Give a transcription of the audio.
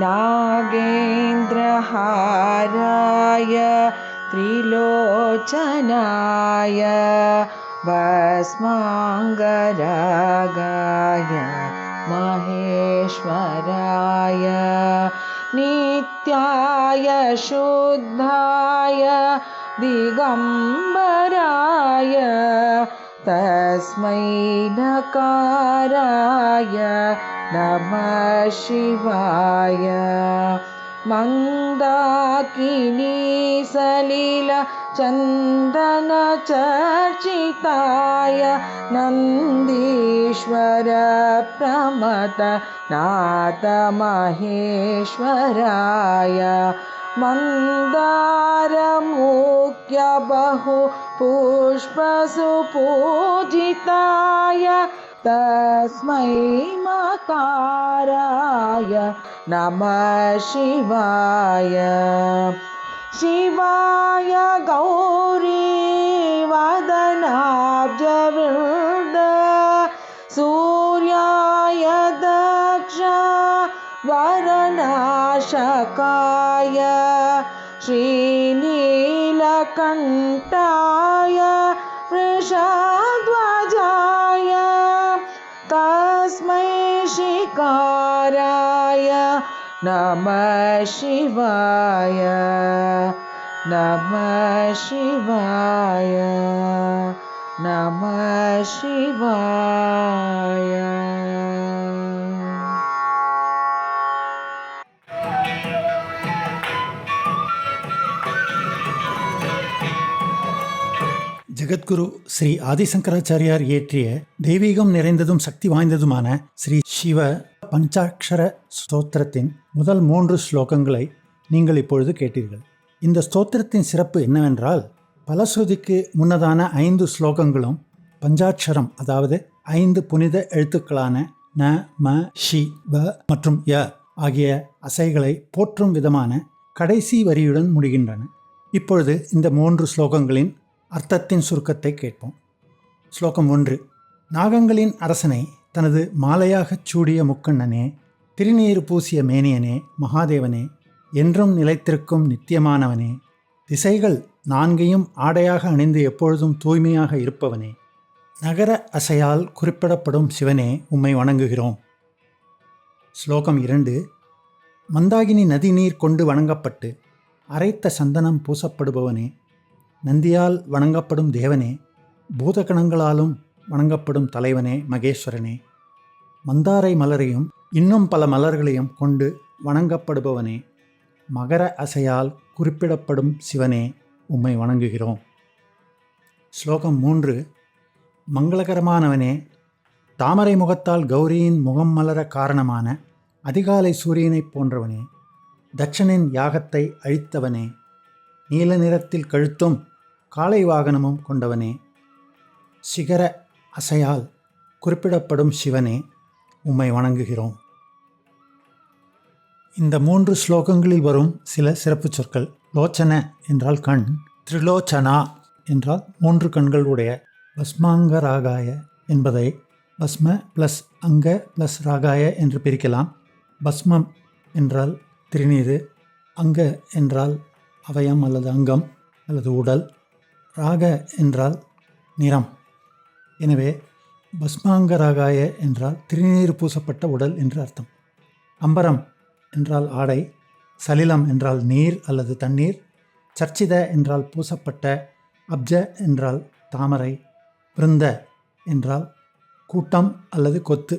नागेन्द्रहाराय त्रिलोचनाय भस्माङ्गरागाय महेश्वराय नित्याय शुद्धाय दिगम्बराय तस्मै नकाराय नमः शिवाय मन्दाकिनी सलिला चन्दन चर्चिताय नन्दीश्वर प्रमथ नाथ महेश्वराय मन्दारमुख्य बहु पुष्पसुपूजिताय तस्मै मकाराय नमः शिवाय शिवाय गौरी वदनाब्जवृन्द सूर्याय दक्ष वरनाशकाय श्रीनीलकण्ठाय वृषध्वजाय तस्मै शिकाराय नमः शिवाय नमः शिवाय नमः शिवाय. ஜெகத்குரு ஸ்ரீ ஆதிசங்கராச்சாரியார் இயற்றிய தெய்வீகம் நிறைந்ததும் சக்தி வாய்ந்ததுமான ஸ்ரீ சிவ பஞ்சாட்சர ஸ்தோத்திரத்தின் முதல் 3 ஸ்லோகங்களை நீங்கள் இப்பொழுது கேட்டீர்கள். இந்த ஸ்தோத்திரத்தின் சிறப்பு என்னவென்றால், பலஸ்ருதிக்கு முன்னதான 5 ஸ்லோகங்களும் பஞ்சாட்சரம், அதாவது 5 புனித எழுத்துக்களான ந, ம, ஷி, வ மற்றும் ய ஆகிய அசைகளை போற்றும் விதமான கடைசி வரியுடன் முடிகின்றன. இப்பொழுது இந்த 3 ஸ்லோகங்களின் அர்த்தத்தின் சுருக்கத்தை கேட்போம். ஸ்லோகம் 1. நாகங்களின் அரசனை, தனது மாலையாகச் சூடிய முக்கண்ணனே, திருநீறு பூசிய மேனியனே, மகாதேவனே, என்றும் நிலைத்திருக்கும் நித்தியமானவனே, திசைகள் 4ஐயும் ஆடையாக அணிந்து எப்பொழுதும் தூய்மையாக இருப்பவனே, நகர அசையால் குறிப்பிடப்படும் சிவனே, உம்மை வணங்குகிறோம். ஸ்லோகம் 2. மந்தாகினி நதி நீர் கொண்டு வணங்கப்பட்டு அரைத்த சந்தனம் பூசப்படுபவனே, நந்தியால் வணங்கப்படும் தேவனே, பூதகணங்களாலும் வணங்கப்படும் தலைவனே, மகேஸ்வரனே, மந்தாரை மலரையும் இன்னும் பல மலர்களையும் கொண்டு வணங்கப்படுபவனே, மகர அசையால் குறிப்பிடப்படும் சிவனே, உம்மை வணங்குகிறோம். ஸ்லோகம் 3. மங்களகரமானவனே, தாமரை முகத்தால் கௌரியின் முகம் மலர காரணமான அதிகாலை சூரியனைப் போன்றவனே, தட்சனின் யாகத்தை அழித்தவனே, நீல நிறத்தில் கழுத்தும் காளை வாகனமும் கொண்டவனே, சிகர அசையால் குறிப்பிடப்படும் சிவனே, உம்மை வணங்குகிறோம். இந்த 3 ஸ்லோகங்களில் வரும் சில சிறப்பு சொற்கள். லோச்சன என்றால் கண், திரிலோச்சனா என்றால் 3 கண்கள் உடைய, பஸ்மாங்கராகாய என்பதை பஸ்ம ப்ளஸ் அங்க ப்ளஸ் ராகாய என்று பிரிக்கலாம். பஸ்மம் என்றால் திருநீறு, அங்க என்றால் அவயம் அல்லது அங்கம் அல்லது உடல், ராக என்றால் நிறம். எனவே பஸ்மாங்கராகாய என்றால் திருநீர் பூசப்பட்ட உடல் என்று அர்த்தம். அம்பரம் என்றால் ஆடை, சலிலம் என்றால் நீர் அல்லது தண்ணீர், சர்ச்சித என்றால் பூசப்பட்ட, அப்ஜ என்றால் தாமரை, பிருந்த என்றால் கூட்டம் அல்லது கொத்து.